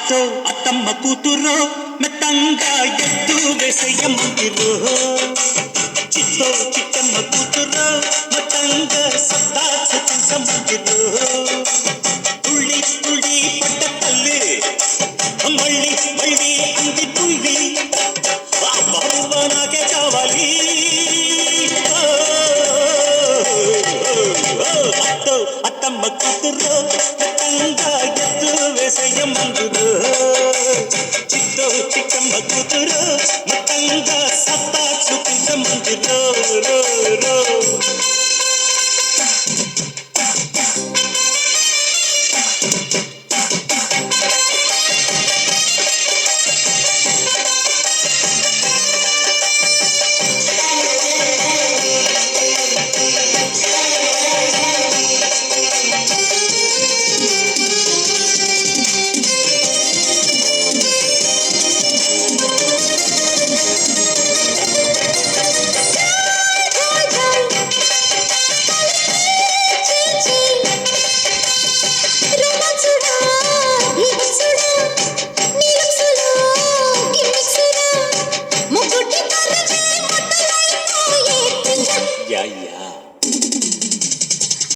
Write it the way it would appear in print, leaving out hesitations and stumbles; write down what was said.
అత్తో అత్తమ్మ కూతురో మెత్తంగా ఎత్తు వేసేయమ్మంటిరో చిత్తో చిట్టమ్మ కూతురో మెత్తంగా సత్తా చూపించమ్మంటిరో తుళ్ళి తుళ్ళి పట్ట తల్లి మళ్ళీ మళ్ళీ అంది తుళ్ళి ఆ బహువ నాకే కావాలి అత్తో అత్తమ్మ కూతురో మెత్తంగా ఎత్తు వేసేయమ్మంటిరో